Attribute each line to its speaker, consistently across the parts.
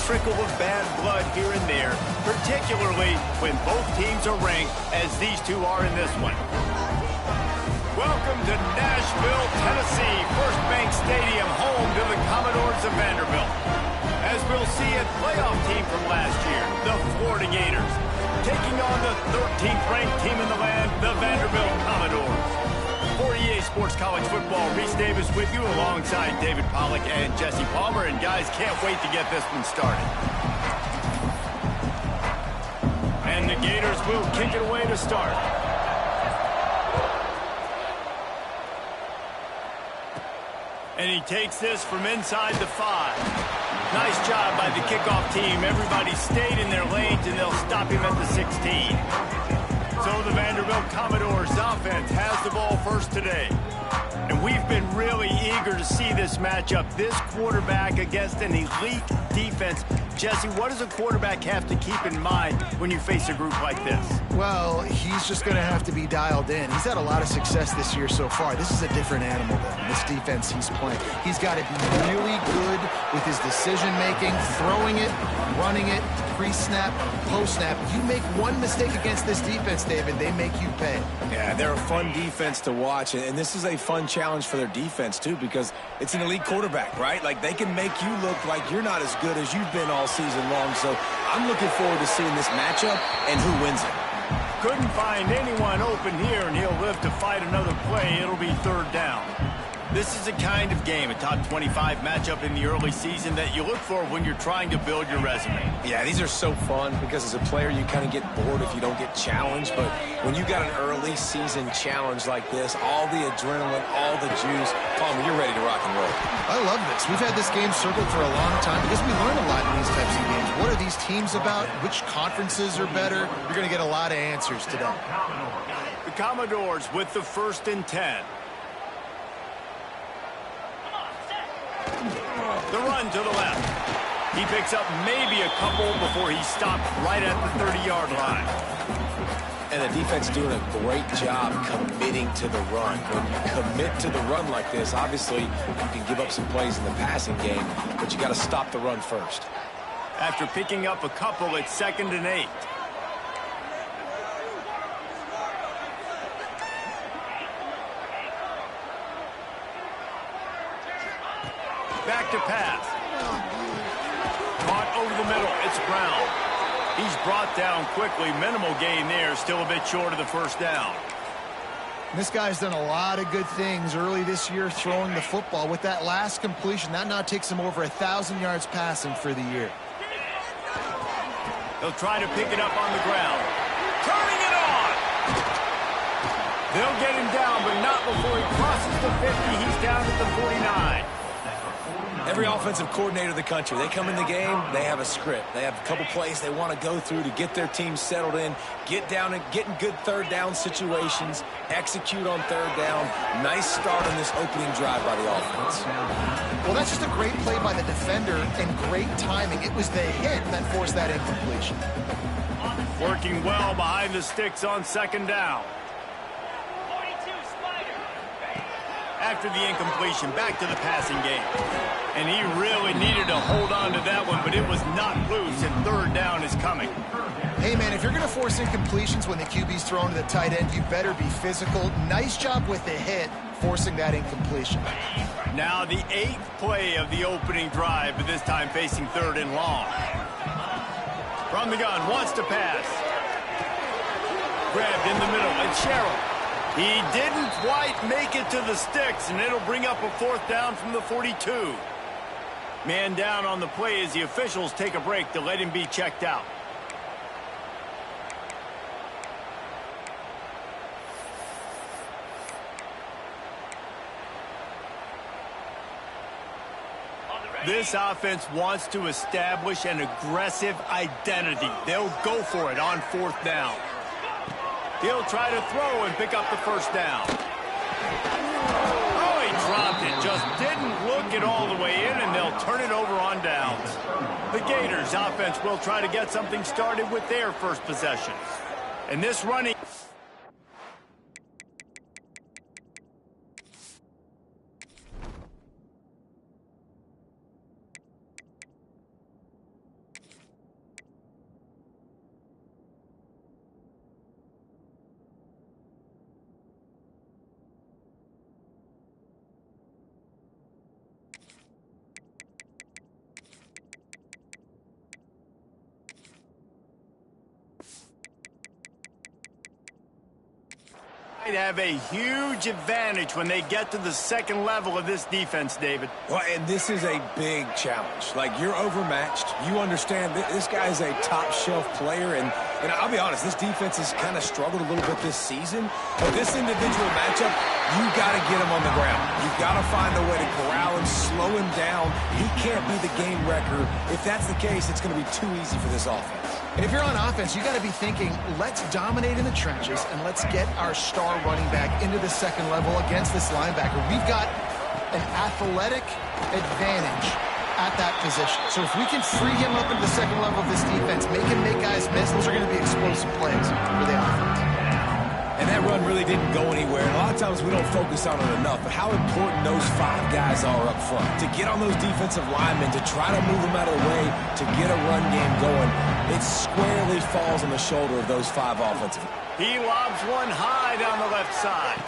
Speaker 1: trickle of bad blood here and there, particularly when both teams are ranked as these two are in this one. Welcome to Nashville, Tennessee, First Bank Stadium, home to the Commodores of Vanderbilt. As we'll see, a playoff team from last year, the Florida Gators, taking on the 13th ranked team in the land, the Vanderbilt Commodores. For EA Sports College Football, Reese Davis with you alongside David Pollack and Jesse Palmer. And guys, can't wait to get this one started. And the Gators will kick it away to start. And he takes this from inside the 5. Nice job by the kickoff team. Everybody stayed in their lanes, and they'll stop him at the 16. So the Vanderbilt Commodores offense has the ball first today. And we've been really eager to see this matchup. This quarterback against an elite defense. Jesse, what does a quarterback have to keep in mind when you face a group like this?
Speaker 2: Well, he's just going to have to be dialed in. He's had a lot of success this year so far. This is a different animal than this defense he's playing. He's got to be really good with his decision-making, throwing it, running it, pre-snap, post-snap. You make one mistake against this defense, David, they make you pay.
Speaker 3: Yeah, they're a fun defense to watch, and this is a fun challenge for their defense, too, because it's an elite quarterback, right? Like, they can make you look like you're not as good as you've been all season long, so I'm looking forward to seeing this matchup and who wins it.
Speaker 1: Couldn't find anyone open here, and he'll live to fight another play. It'll be third down. This is a kind of game, a top 25 matchup in the early season that you look for when you're trying to build your resume.
Speaker 3: Yeah, these are so fun because as a player you kind of get bored if you don't get challenged, but when you got an early season challenge like this, all the adrenaline, all the juice, Palmer, you're ready to rock and roll.
Speaker 2: I love this. We've had this game circled for a long time because we learn a lot in these types of games. What are these teams about? Which conferences are better? You're going to get a lot of answers today.
Speaker 1: The Commodores with the 1st and 10. The run to the left. He picks up maybe a couple before he stopped right at the 30-yard line.
Speaker 3: And the defense doing a great job committing to the run. When you commit to the run like this, obviously you can give up some plays in the passing game, but you got to stop the run first.
Speaker 1: After picking up a couple, it's 2nd and 8. Back to pass. Caught over the middle. It's Brown. He's brought down quickly. Minimal gain there. Still a bit short of the first down.
Speaker 2: This guy's done a lot of good things early this year throwing the football. With that last completion, that now takes him over 1,000 yards passing for the year.
Speaker 1: They'll try to pick it up on the ground. Turning it on! They'll get him down, but not before he crosses the 50. He's down at the 49.
Speaker 3: Every offensive coordinator in the country, they come in the game, they have a script. They have a couple plays they want to go through to get their team settled in, get down and get in good third down situations, execute on third down. Nice start on this opening drive by the offense.
Speaker 2: Well, that's just a great play by the defender and great timing. It was the hit that forced that incompletion.
Speaker 1: Working well behind the sticks on 2nd down. After the incompletion, back to the passing game. And he really needed to hold on to that one, but it was not loose, and 3rd down is coming.
Speaker 2: Hey, man, if you're going to force incompletions when the QB's thrown to the tight end, you better be physical. Nice job with the hit, forcing that incompletion.
Speaker 1: Now the 8th play of the opening drive, but this time facing 3rd and long. From the gun, wants to pass. Grabbed in the middle, and Sherrill. He didn't quite make it to the sticks, and it'll bring up a 4th down from the 42. Man down on the play as the officials take a break to let him be checked out. This offense wants to establish an aggressive identity. They'll go for it on 4th down. He'll try to throw and pick up the 1st down. Oh, he dropped it. Just didn't look it all the way in, and they'll turn it over on downs. The Gators offense will try to get something started with their first possession. And this running... have a huge advantage when they get to the second level of this defense, David.
Speaker 3: Well, and this is a big challenge. Like, you're overmatched. You understand this guy is a top-shelf player, and I'll be honest, this defense has kind of struggled a little bit this season. But this individual matchup, you got to get him on the ground. You've got to find a way to corral him, slow him down. He can't be the game wrecker. If that's the case, it's going to be too easy for this offense.
Speaker 2: And if you're on offense, you got to be thinking, let's dominate in the trenches and let's get our star running back into the second level against this linebacker. We've got an athletic advantage at that position. So if we can free him up into the second level of this defense, make him make guys miss, those are going to be explosive plays for the offense.
Speaker 3: And that run really didn't go anywhere. And a lot of times we don't focus on it enough, but how important those 5 guys are up front. To get on those defensive linemen, to try to move them out of the way, to get a run game going, it squarely falls on the shoulder of those 5 offensive.
Speaker 1: He lobs one high down the left side.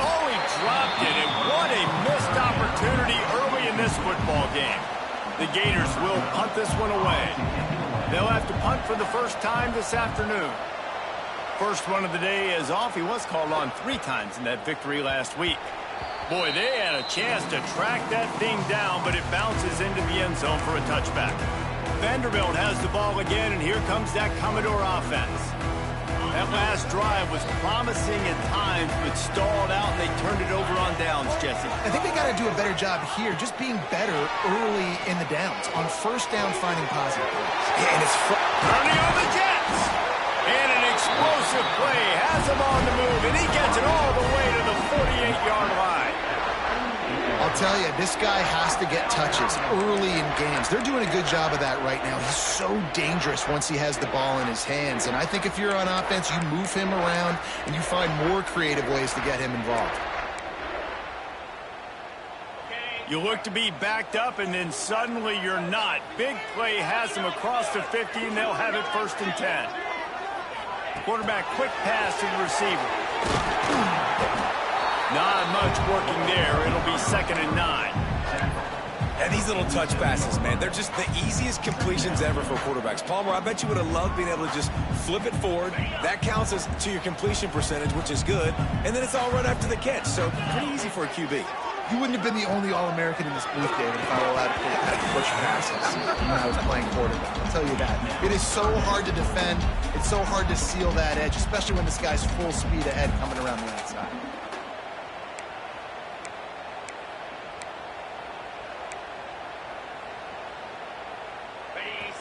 Speaker 1: Oh, he dropped it, and what a missed opportunity early in this football game. The Gators will punt this one away. They'll have to punt for the first time this afternoon. First one of the day is off. He was called on 3 times in that victory last week. Boy, they had a chance to track that thing down, but it bounces into the end zone for a touchback. Vanderbilt has the ball again, and here comes that Commodore offense. That last drive was promising at times, but stalled out, and they turned it over on downs, Jesse.
Speaker 2: I think they got to do a better job here, just being better early in the downs. On first down, finding positive plays.
Speaker 3: Yeah, and it's
Speaker 1: running on the Jets. And an explosive play has him on the move, and he gets it all the way to the 48-yard line.
Speaker 2: I'll tell you, this guy has to get touches early in games. They're doing a good job of that right now. He's so dangerous once he has the ball in his hands. And I think if you're on offense, you move him around and you find more creative ways to get him involved.
Speaker 1: You look to be backed up, and then suddenly you're not. Big play has him across the 50, and they'll have it 1st and 10. Quarterback, quick pass to the receiver. Not much working there. It'll be 2nd and 9.
Speaker 3: And these little touch passes, man, they're just the easiest completions ever for quarterbacks. Palmer, I bet you would have loved being able to just flip it forward. That counts as to your completion percentage, which is good. And then it's all run after the catch, so pretty easy for a QB.
Speaker 2: You wouldn't have been the only All-American in this booth, David, if I were allowed to push passes when I was playing quarterback. I'll tell you that. It is so hard to defend. It's so hard to seal that edge, especially when this guy's full speed ahead coming around the outside.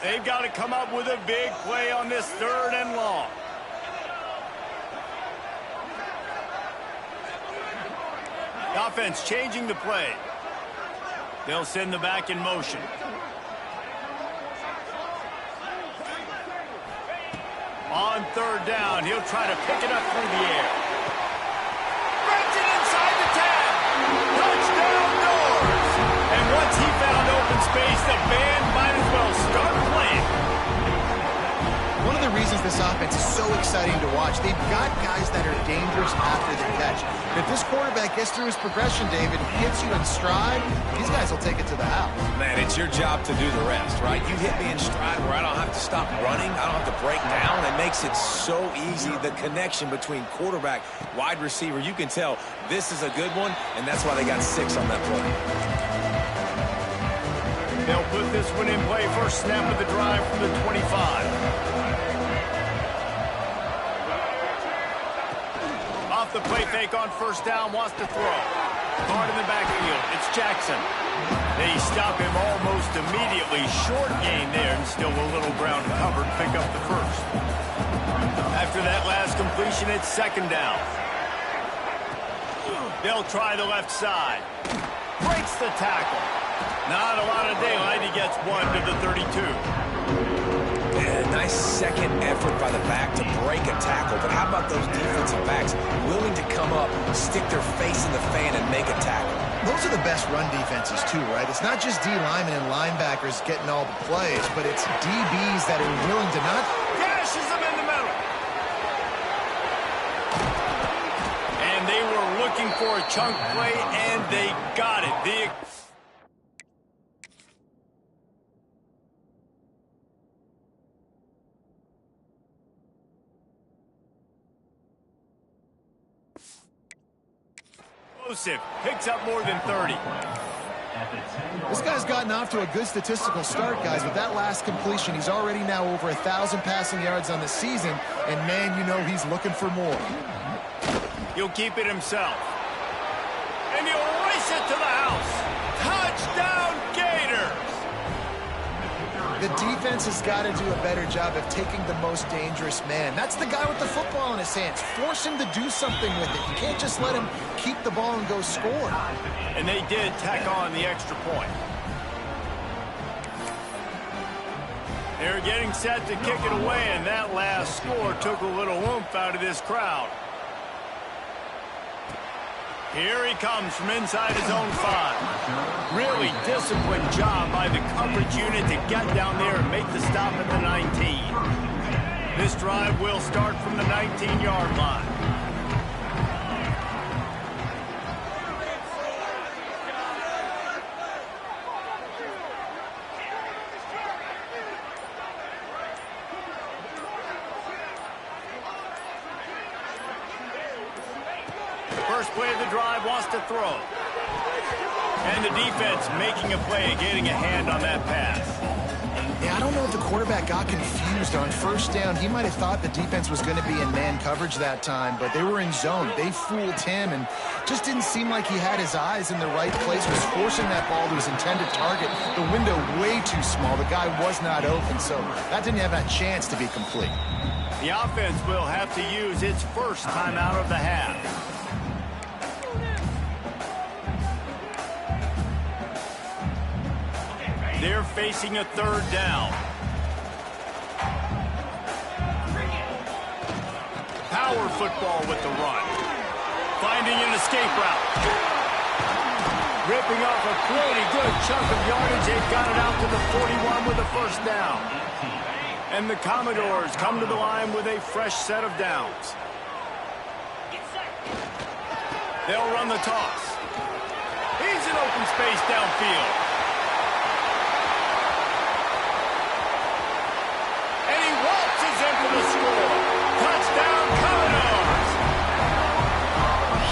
Speaker 1: They've got to come up with a big play on this 3rd and long. Offense changing the play. They'll send the back in motion. On 3rd down, he'll try to pick it up through the air. Breaks it inside the 10. Touchdown Doors. And once he found open space, the band might as well start playing.
Speaker 2: One of the reasons this offense is so exciting to watch, they've got guys that are dangerous after the catch. If this quarterback gets through his progression, David, hits you in stride, these guys will take it to the house.
Speaker 3: Man, it's your job to do the rest, right? You hit me in stride where I don't have to stop running. I don't have to break down. It makes it so easy. The connection between quarterback, wide receiver, you can tell this is a good one, and that's why they got 6 on that play.
Speaker 1: They'll put this one in play. First snap of the drive from the 25. Off the play fake on 1st down, wants to throw. Hard in the backfield, it's Jackson. They stop him almost immediately. Short gain there, and still a little ground covered. Pick up the 1st. After that last completion, it's 2nd down. They'll try the left side. Breaks the tackle. Not a lot of daylight. He gets 1 to the 32.
Speaker 3: Yeah, nice second effort by the back to break a tackle. But how about those defensive backs willing to come up, stick their face in the fan, and make a tackle?
Speaker 2: Those are the best run defenses, too, right? It's not just D linemen and linebackers getting all the plays, but it's DBs that are willing to not...
Speaker 1: Gashes them in the middle. And they were looking for a chunk play, and they got it. explosive. Picks up more than 30.
Speaker 2: This guy's gotten off to a good statistical start, guys. With that last completion, he's already now over 1,000 passing yards on the season. And, man, you know he's looking for more.
Speaker 1: He'll keep it himself. And he'll race it to the house. Touchdown, Gators!
Speaker 2: The defense has got to do a better job of taking the most dangerous man. That's the guy with the football in his hands. Force him to do something with it. You can't just let him keep the ball and go score.
Speaker 1: And they did tack on the extra point. They're getting set to kick it away, and that last score took a little oomph out of this crowd. Here he comes from inside his own 5. Really disciplined job by the coverage unit to get down there and make the stop at the 19. This drive will start from the 19-yard line. First play of the drive wants to throw. And the defense making a play, getting a hand on that pass.
Speaker 2: Yeah, I don't know if the quarterback got confused on first down. He might have thought the defense was going to be in man coverage that time, but they were in zone. They fooled him and just didn't seem like he had his eyes in the right place, was forcing that ball to his intended target. The window way too small. The guy was not open, so that didn't have a chance to be complete.
Speaker 1: The offense will have to use its first timeout of the half. They're facing a third down. Power football with the run. Finding an escape route. Ripping off a pretty good chunk of yardage. They've got it out to the 41 with a first down. And the Commodores come to the line with a fresh set of downs. They'll run the toss. He's in open space downfield. For the score. Touchdown, Commodores!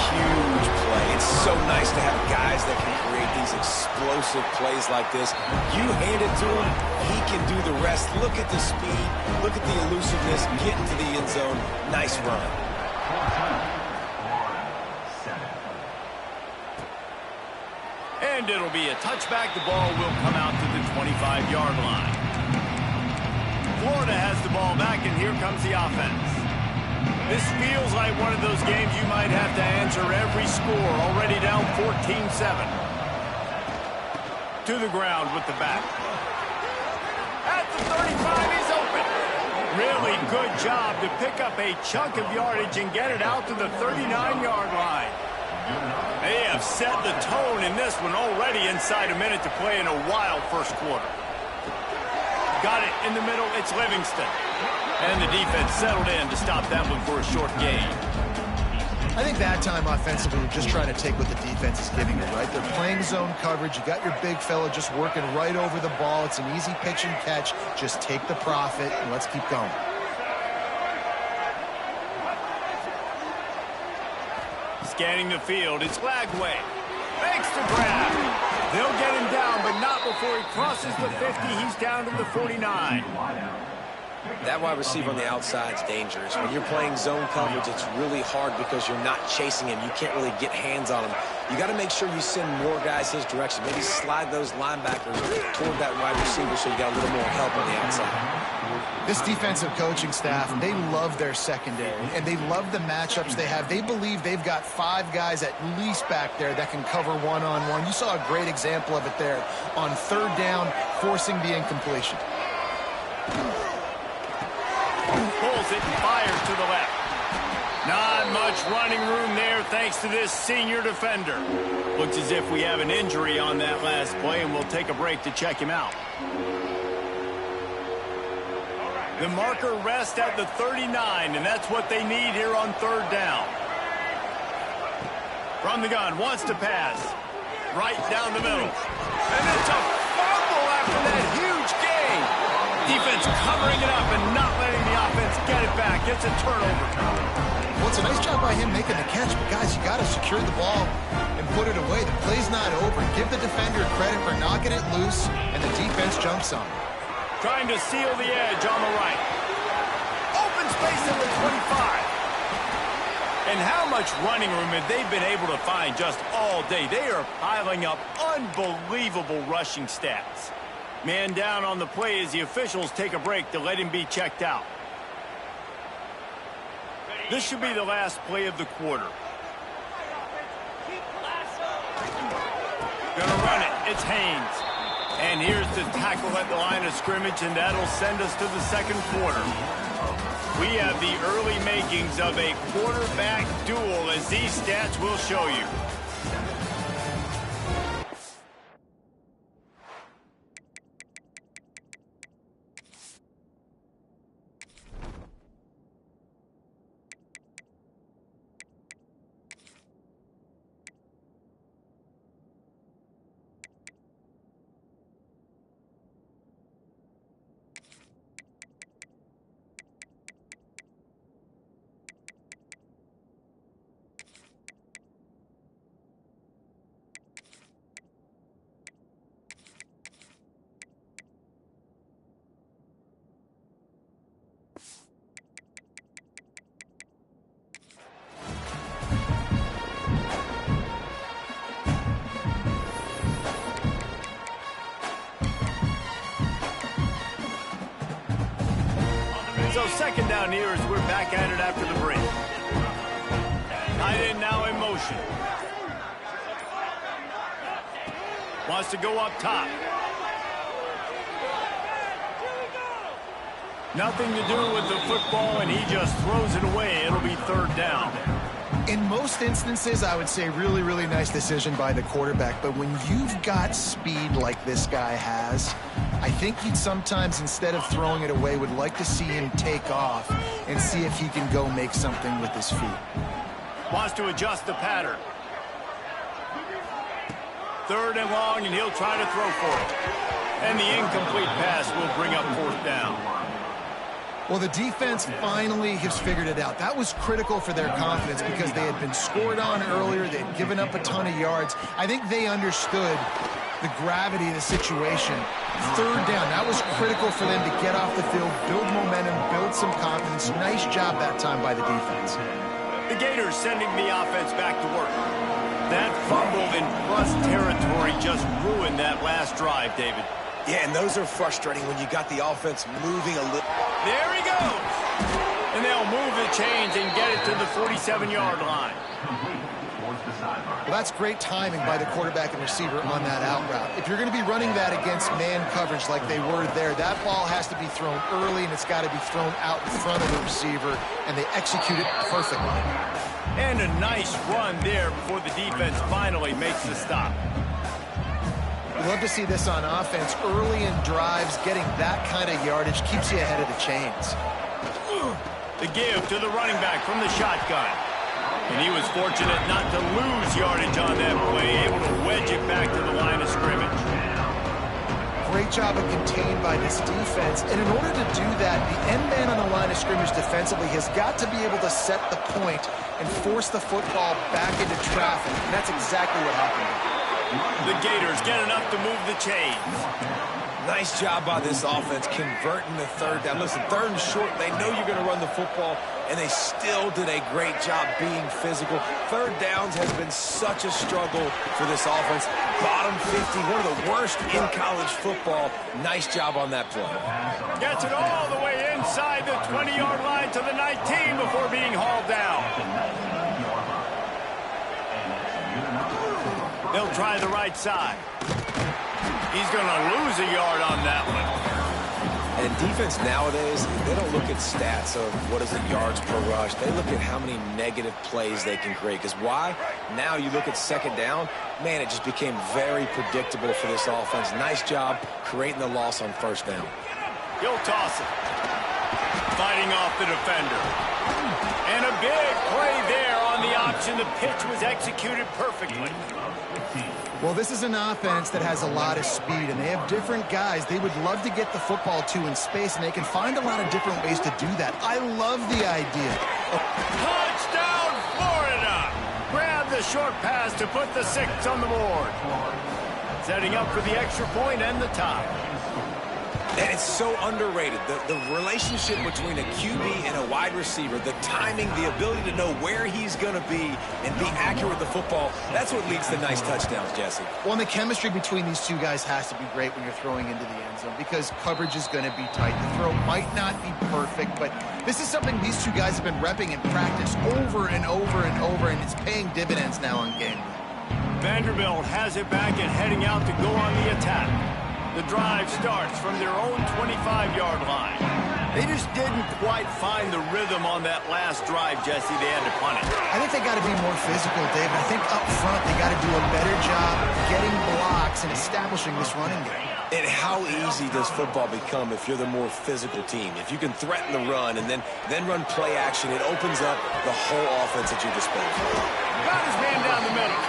Speaker 3: Huge play. It's so nice to have guys that can create these explosive plays like this. You hand it to him, he can do the rest. Look at the speed, look at the elusiveness, get into the end zone. Nice run.
Speaker 1: And it'll be a touchback. The ball will come out to the 25-yard line. Florida has the ball back, and here comes the offense. This feels like one of those games you might have to answer every score. Already down 14-7. To the ground with the back. At the 35, he's open. Really good job to pick up a chunk of yardage and get it out to the 39-yard line. They have set the tone in this one already inside a minute to play in a wild first quarter. Got it in the middle, it's Livingston. And the defense settled in to stop that one for a short gain.
Speaker 2: I think that time offensively, we're just trying to take what the defense is giving them, right? They're playing zone coverage. You got your big fella just working right over the ball. It's an easy pitch and catch. Just take the profit and let's keep going.
Speaker 1: Scanning the field, it's Lagway. Makes the grab. They'll get him down, but not before he crosses the 50. He's down to the 49.
Speaker 3: That wide receiver on the outside is dangerous. When you're playing zone coverage, it's really hard because you're not chasing him. You can't really get hands on him. You got to make sure you send more guys his direction. Maybe slide those linebackers toward that wide receiver so you got a little more help on the outside.
Speaker 2: This defensive coaching staff, they love their secondary, and they love the matchups they have. They believe they've got 5 guys at least back there that can cover one-on-one. You saw a great example of it there on third down, forcing the incompletion.
Speaker 1: Pulls it and fires to the left. Not much running room there thanks to this senior defender. Looks as if we have an injury on that last play, and we'll take a break to check him out. The marker rests at the 39, and that's what they need here on third down. From the gun, wants to pass. Right down the middle. And it's a fumble after that huge gain. Defense covering it up and not letting the offense get it back. It's a turnover.
Speaker 2: Well, it's a nice job by him making the catch, but guys, you got to secure the ball and put it away. The play's not over. Give the defender credit for knocking it loose, and the defense jumps on him.
Speaker 1: Trying to seal the edge on the right. Open space in the 25. And how much running room have they been able to find just all day? They are piling up unbelievable rushing stats. Man down on the play as the officials take a break to let him be checked out. This should be the last play of the quarter. Gonna run it. It's Haynes. And here's the tackle at the line of scrimmage, and that'll send us to the second quarter. We have the early makings of a quarterback duel, as these stats will show you. So second down here as we're back at it after the break. Tight end now in motion. Wants to go up top. Nothing to do with the football, and he just throws it away. It'll be third down.
Speaker 2: In most instances, I would say really, really nice decision by the quarterback. But when you've got speed like this guy has, I think you'd sometimes, instead of throwing it away, would like to see him take off and see if he can go make something with his feet.
Speaker 1: Wants to adjust the pattern. Third and long, and he'll try to throw for it. And the incomplete pass will bring up fourth down.
Speaker 2: Well, the defense finally has figured it out. That was critical for their confidence because they had been scored on earlier. They had given up a ton of yards. I think they understood the gravity of the situation. Third down, that was critical for them to get off the field, build momentum, build some confidence. Nice job that time by the defense.
Speaker 1: The Gators sending the offense back to work. That fumble in plus territory just ruined that last drive, David.
Speaker 3: Yeah, and those are frustrating when you got the offense moving a little.
Speaker 1: There he goes. And they'll move the chains and get it to the 47-yard line.
Speaker 2: Well, that's great timing by the quarterback and receiver on that out route. If you're going to be running that against man coverage like they were there, that ball has to be thrown early, and it's got to be thrown out in front of the receiver, and they execute it perfectly.
Speaker 1: And a nice run there before the defense finally makes the stop.
Speaker 2: We love to see this on offense. Early in drives, getting that kind of yardage keeps you ahead of the chains.
Speaker 1: The give to the running back from the shotgun. And he was fortunate not to lose yardage on that play, able to wedge it back to the line of scrimmage.
Speaker 2: Great job of contained by this defense. And in order to do that, the end man on the line of scrimmage defensively has got to be able to set the point and force the football back into traffic. And that's exactly what happened.
Speaker 1: The Gators get enough to move the chains.
Speaker 3: Nice job by this offense converting the third down. Listen, third and short, they know you're going to run the football, and they still did a great job being physical. Third downs has been such a struggle for this offense. Bottom 50, one of the worst in college football. Nice job on that play.
Speaker 1: Gets it all the way inside the 20-yard line to the 19 before being hauled down. They'll try the right side. He's going to lose a yard on that one.
Speaker 3: And defense nowadays, they don't look at stats of what is the yards per rush. They look at how many negative plays they can create. Because why? Now you look at second down, man, it just became very predictable for this offense. Nice job creating the loss on first down.
Speaker 1: He'll toss it. Fighting off the defender. And a big play there on the option. The pitch was executed perfectly.
Speaker 2: Well, this is an offense that has a lot of speed, and they have different guys they would love to get the football to in space, and they can find a lot of different ways to do that. I love the idea
Speaker 1: Touchdown, Florida! Grab the short pass to put the 6 on the board. Setting up for the extra point and the tie.
Speaker 3: And it's so underrated. The relationship between a QB and a wide receiver, the timing, the ability to know where he's going to be and be accurate with the football, that's what leads to nice touchdowns, Jesse.
Speaker 2: Well, and the chemistry between these two guys has to be great when you're throwing into the end zone because coverage is going to be tight. The throw might not be perfect, but this is something these two guys have been repping in practice over and over and over, and it's paying dividends now on game.
Speaker 1: Vanderbilt has it back and heading out to go on the attack. The drive starts from their own 25-yard line. They just didn't quite find the rhythm on that last drive, Jesse. They had to punt it.
Speaker 2: I think they got to be more physical, David. I think up front they got to do a better job getting blocks and establishing this running game.
Speaker 3: And how easy does football become if you're the more physical team? If you can threaten the run and then run play action, it opens up the whole offense at your disposal.
Speaker 1: Got his man down the middle.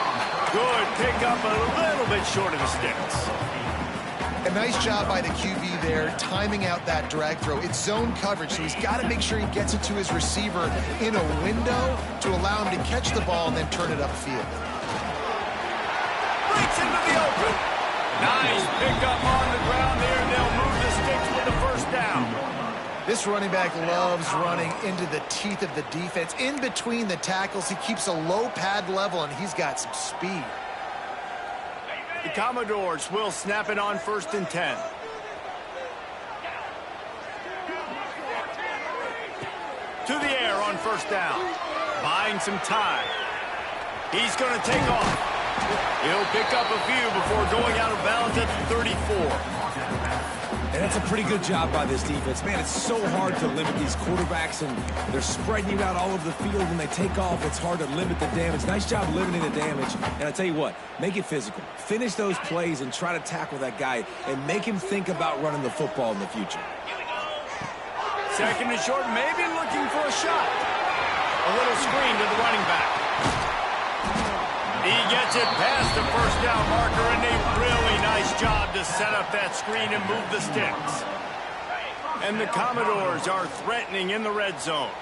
Speaker 1: Good pick up, a little bit short of the sticks.
Speaker 2: A nice job by the QB there, timing out that drag throw. It's zone coverage, so he's got to make sure he gets it to his receiver in a window to allow him to catch the ball and then turn it upfield.
Speaker 1: Breaks into the open. Nice pickup on the ground there, and they'll move the sticks with the first down.
Speaker 2: This running back loves running into the teeth of the defense. In between the tackles, he keeps a low pad level, and he's got some speed.
Speaker 1: The Commodores will snap it on 1st and 10. To the air on 1st down. Buying some time. He's going to take off. He'll pick up a few before going out of bounds at the 34.
Speaker 3: And that's a pretty good job by this defense. Man, it's so hard to limit these quarterbacks, and they're spreading you out all over the field. When they take off, it's hard to limit the damage. Nice job limiting the damage. And I tell you what, make it physical. Finish those plays and try to tackle that guy and make him think about running the football in the future.
Speaker 1: 2nd and short, maybe looking for a shot. A little screen to the running back. He gets it past the 1st down marker, and a really nice job to set up that screen and move the sticks. And the Commodores are threatening in the red zone.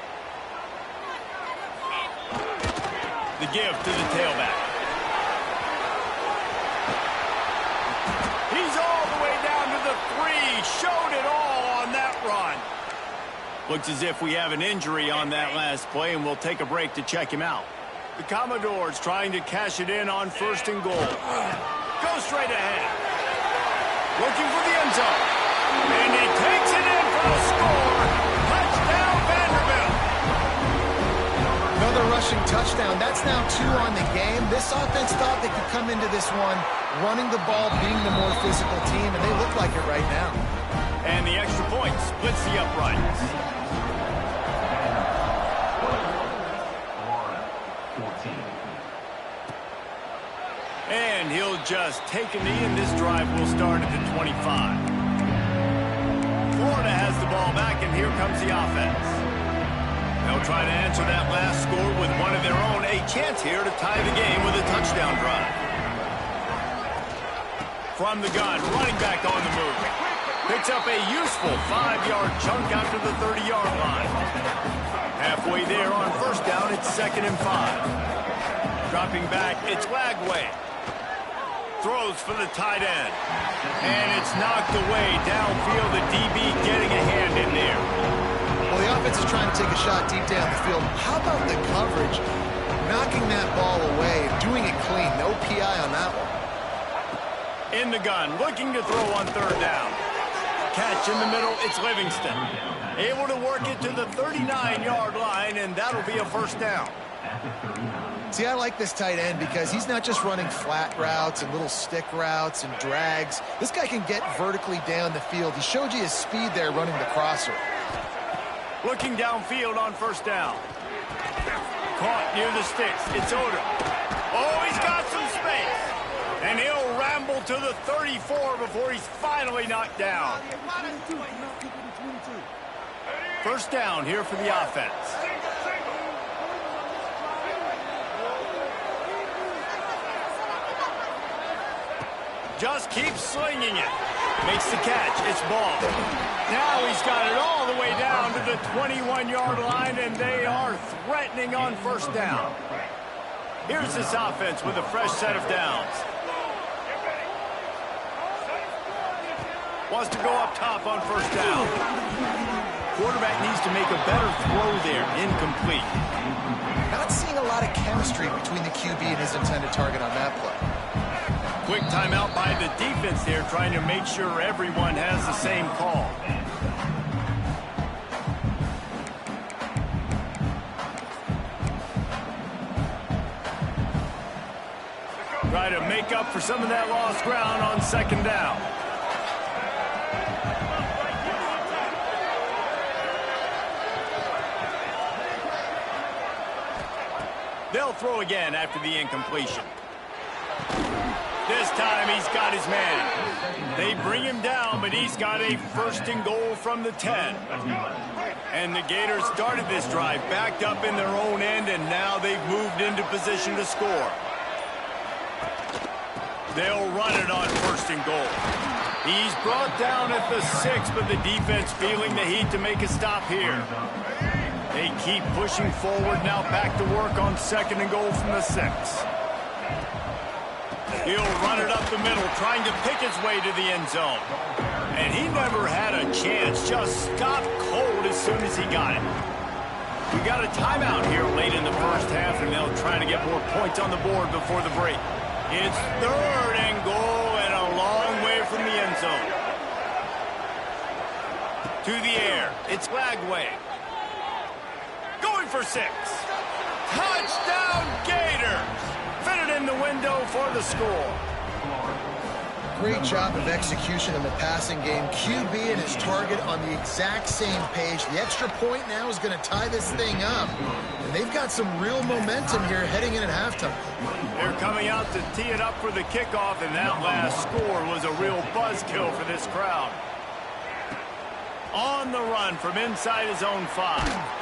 Speaker 1: The give to the tailback. He's all the way down to the 3. Showed it all on that run. Looks as if we have an injury on that last play, and we'll take a break to check him out. The Commodores trying to cash it in on 1st and goal. Go straight ahead. Looking for the end zone. And he takes it in for a score. Touchdown, Vanderbilt.
Speaker 2: Another rushing touchdown. That's now 2 on the game. This offense thought they could come into this one running the ball, being the more physical team, and they look like it right now.
Speaker 1: And the extra point splits the uprights. And he'll just take a knee, and this drive will start at the 25. Florida has the ball back, and here comes the offense. They'll try to answer that last score with one of their own. A chance here to tie the game with a touchdown drive. From the gun, running back on the move. Picks up a useful 5-yard chunk out to the 30-yard line. Halfway there on 1st down, it's 2nd and 5. Dropping back, it's Lagway. Throws for the tight end. And it's knocked away downfield. The DB getting a hand in there.
Speaker 2: Well, the offense is trying to take a shot deep down the field. How about the coverage? Knocking that ball away, doing it clean. No PI on that one.
Speaker 1: In the gun, looking to throw on 3rd down. Catch in the middle, it's Livingston. Able to work it to the 39-yard line, and that'll be a 1st down.
Speaker 2: See, I like this tight end because he's not just running flat routes and little stick routes and drags. This guy can get vertically down the field. He showed you his speed there running the crosser.
Speaker 1: Looking downfield on 1st down. Caught near the sticks. It's Odom. Oh, he's got some space. And he'll ramble to the 34 before he's finally knocked down. 1st down here for the offense. Just keeps slinging it. Makes the catch. It's ball. Now he's got it all the way down to the the 21-yard line, and they are threatening on first down. Here's this offense with a fresh set of downs. Wants to go up top on first down. Quarterback needs to make a better throw there. Incomplete.
Speaker 2: Not seeing a lot of chemistry between the QB and his intended target on that play.
Speaker 1: Quick timeout by the defense there, trying to make sure everyone has the same call. Try to make up for some of that lost ground on second down. They'll throw again after the incompletion. This time he's got his man. They bring him down, but he's got a first and goal from the 10. And the Gators started this drive backed up in their own end, and now they've moved into position to score. They'll run it on first and goal. He's brought down at the 6, but the defense feeling the heat to make a stop here. They keep pushing forward, now back to work on second and goal from the 6. He'll run it up the middle, trying to pick his way to the end zone. And he never had a chance, just stopped cold as soon as he got it. We got a timeout here late in the first half, and they'll try to get more points on the board before the break. It's third and goal and a long way from the end zone. To the air, it's Lagway. Going for 6. Touchdown Gators! Fitted in the window for the score.
Speaker 2: Great job of execution in the passing game. QB and his target on the exact same page. The extra point now is going to tie this thing up. And they've got some real momentum here heading in at halftime.
Speaker 1: They're coming out to tee it up for the kickoff, and that last score was a real buzzkill for this crowd. On the run from inside his own 5.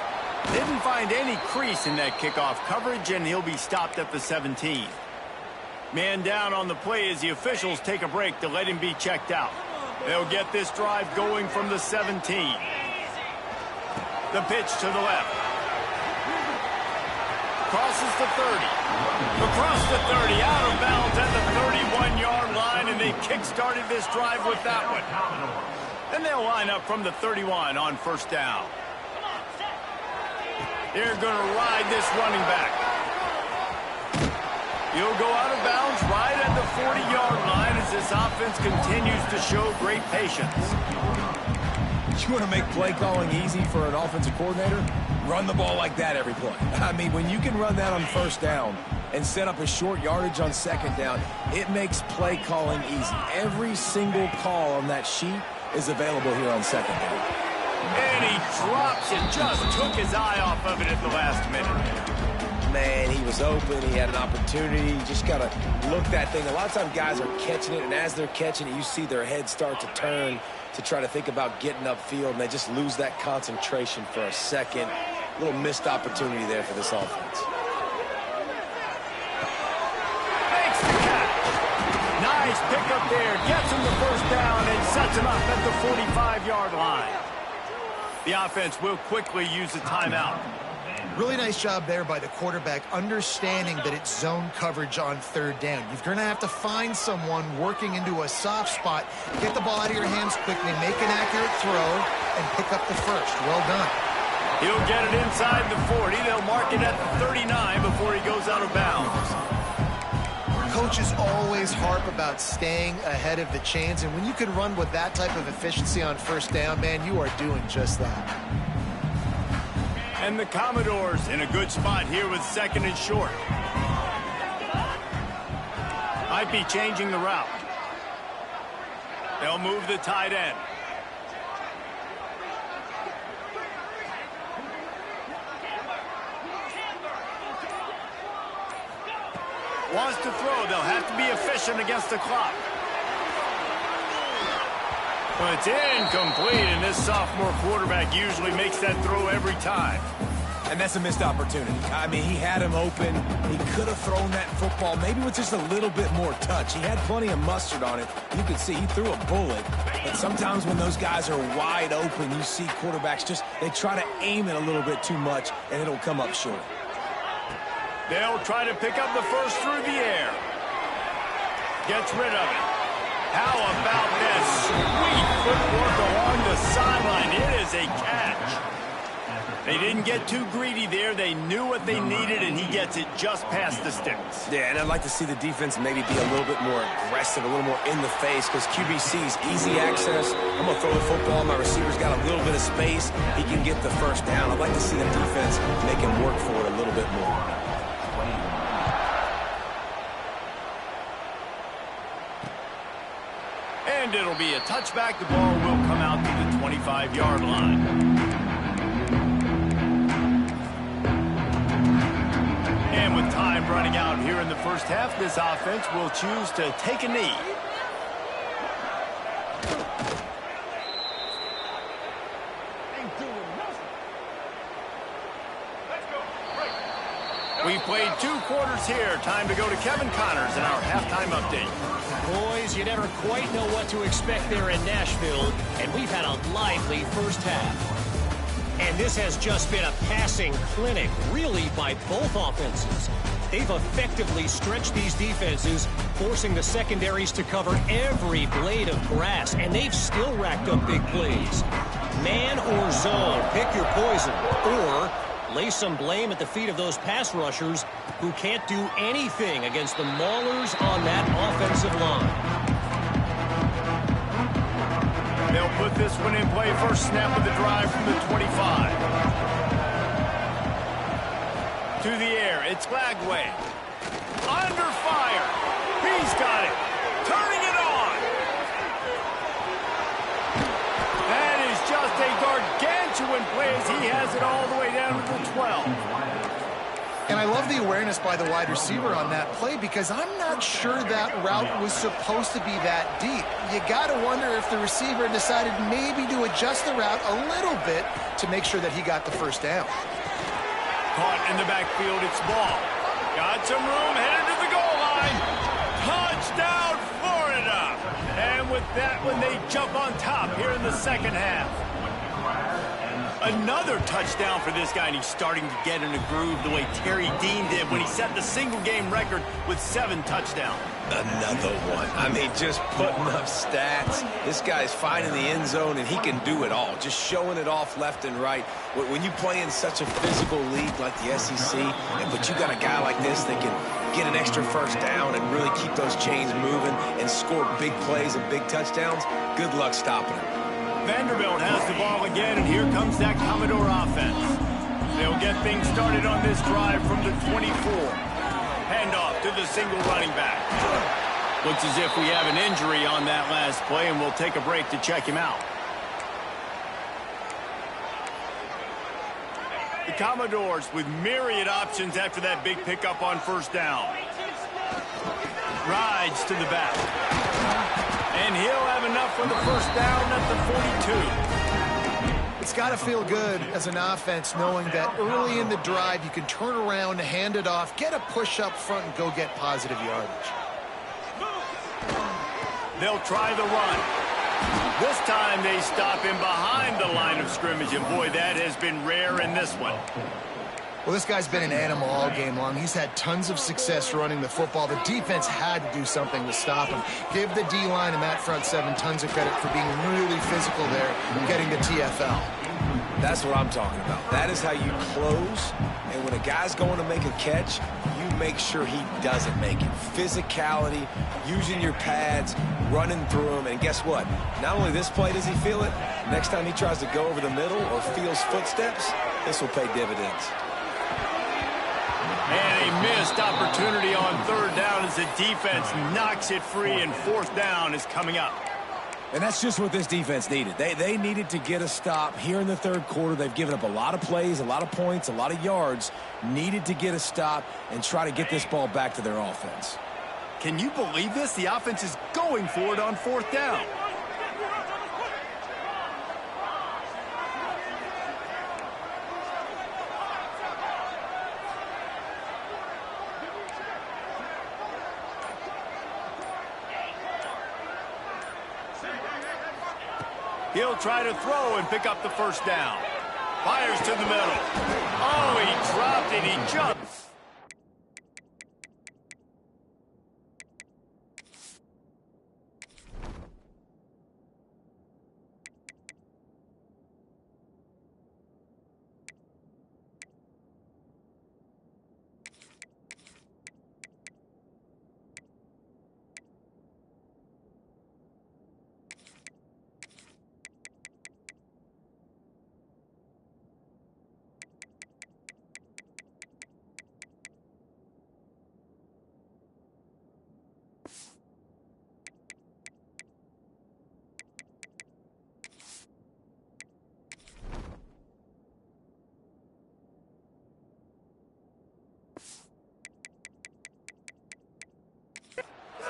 Speaker 1: Didn't find any crease in that kickoff coverage, and he'll be stopped at the 17. Man down on the play as the officials take a break to let him be checked out. They'll get this drive going from the 17. The pitch to the left. Crosses the 30. Across the 30, out of bounds at the 31-yard line, and they kick-started this drive with that one. Then they'll line up from the 31 on first down. They're going to ride this running back. He'll go out of bounds right at the 40-yard line as this offense continues to show great patience.
Speaker 3: You want to make play calling easy for an offensive coordinator? Run the ball like that every play. I mean, when you can run that on first down and set up a short yardage on second down, it makes play calling easy. Every single call on that sheet is available here on second down.
Speaker 1: And he drops it, just took his eye off of it at the last minute.
Speaker 3: Man, he was open, he had an opportunity, you just got to look that thing. A lot of times guys are catching it, and as they're catching it, you see their head start to turn to try to think about getting upfield, and they just lose that concentration for a second. A little missed opportunity there for this offense.
Speaker 1: Makes the catch. Nice pickup there, gets him the first down and sets him up at the 45-yard line. The offense will quickly use a timeout.
Speaker 2: Really nice job there by the quarterback, understanding that it's zone coverage on third down. You're going to have to find someone working into a soft spot, get the ball out of your hands quickly, make an accurate throw, and pick up the first. Well done.
Speaker 1: He'll get it inside the 40. They'll mark it at the 39 before he goes out of bounds.
Speaker 2: Coaches always harp about staying ahead of the chains, and when you can run with that type of efficiency on first down, man, you are doing just that.
Speaker 1: And the Commodores in a good spot here with second and short. Might be changing the route. They'll move the tight end. Wants to throw. They'll have to be efficient against the clock. Well, it's incomplete, and this sophomore quarterback usually makes that throw every time.
Speaker 3: And that's a missed opportunity. I mean, he had him open. He could have thrown that football maybe with just a little bit more touch. He had plenty of mustard on it. You could see he threw a bullet. But sometimes when those guys are wide open, you see quarterbacks they try to aim it a little bit too much, and it'll come up short.
Speaker 1: They'll try to pick up the first through the air. Gets rid of it. How about that sweet footwork along the sideline? It is a catch. They didn't get too greedy there. They knew what they needed, and he gets it just past the sticks.
Speaker 3: Yeah, and I'd like to see the defense maybe be a little bit more aggressive, a little more in the face, because QBC's easy access. I'm going to throw the football. My receiver's got a little bit of space. He can get the first down. I'd like to see the defense make him work for it a little bit more.
Speaker 1: And it'll be a touchback. The ball will come out to the 25-yard line. And with time running out here in the first half, this offense will choose to take a knee. We've played 2 quarters here. Time to go to Kevin Connors in our halftime update.
Speaker 4: Boys, you never quite know what to expect there in Nashville, and we've had a lively first half. And this has just been a passing clinic, really, by both offenses. They've effectively stretched these defenses, forcing the secondaries to cover every blade of grass, and they've still racked up big plays. Man or zone, pick your poison, or lay some blame at the feet of those pass rushers who can't do anything against the maulers on that offensive line.
Speaker 1: They'll put this one in play. First snap of the drive from the 25. To the air, it's Lagway. Under fire. He's got it. Turning it on. That is just a gargantuan play as he has it all the way down to the 12.
Speaker 2: And I love the awareness by the wide receiver on that play, because I'm not sure that route was supposed to be that deep. You got to wonder if the receiver decided maybe to adjust the route a little bit to make sure that he got the first down.
Speaker 1: Caught in the backfield, it's Ball. Got some room, headed to the goal line. Touchdown, Florida! And with that one, they jump on top here in the second half. Another touchdown for this guy, and he's starting to get in a groove the way Terry Dean did when he set the single-game record with 7 touchdowns.
Speaker 3: Another one. I mean, just putting up stats. This guy's finding the end zone, and he can do it all, just showing it off left and right. When you play in such a physical league like the SEC, but you got a guy like this that can get an extra first down and really keep those chains moving and score big plays and big touchdowns, good luck stopping him.
Speaker 1: Vanderbilt has the ball again, and here comes that Commodore offense. They'll get things started on this drive from the 24. Handoff to the single running back. Looks as if we have an injury on that last play, and we'll take a break to check him out. The Commodores with myriad options after that big pickup on first down. Rides to the back. And he'll have enough for the first down at the 42.
Speaker 2: It's got to feel good as an offense knowing that early in the drive you can turn around, hand it off, get a push up front, and go get positive yardage.
Speaker 1: They'll try the run. This time they stop him behind the line of scrimmage, and boy, that has been rare in this one.
Speaker 2: Well, this guy's been an animal all game long. He's had tons of success running the football. The defense had to do something to stop him. Give the D-line and that front 7 tons of credit for being really physical there and getting the TFL.
Speaker 3: That's what I'm talking about. That is how you close, and when a guy's going to make a catch, you make sure he doesn't make it. Physicality, using your pads, running through them, and guess what? Not only this play does he feel it, next time he tries to go over the middle or feels footsteps, this will pay dividends.
Speaker 1: And a missed opportunity on third down as the defense knocks it free, and fourth down is coming up.
Speaker 3: And that's just what this defense needed. They needed to get a stop here in the third quarter. They've given up a lot of plays, a lot of points, a lot of yards. Needed to get a stop and try to get this ball back to their offense.
Speaker 1: Can you believe this? The offense is going for it on fourth down. he'll try to throw and pick up the first down. Fires to the middle. Oh, he dropped it. He jumped.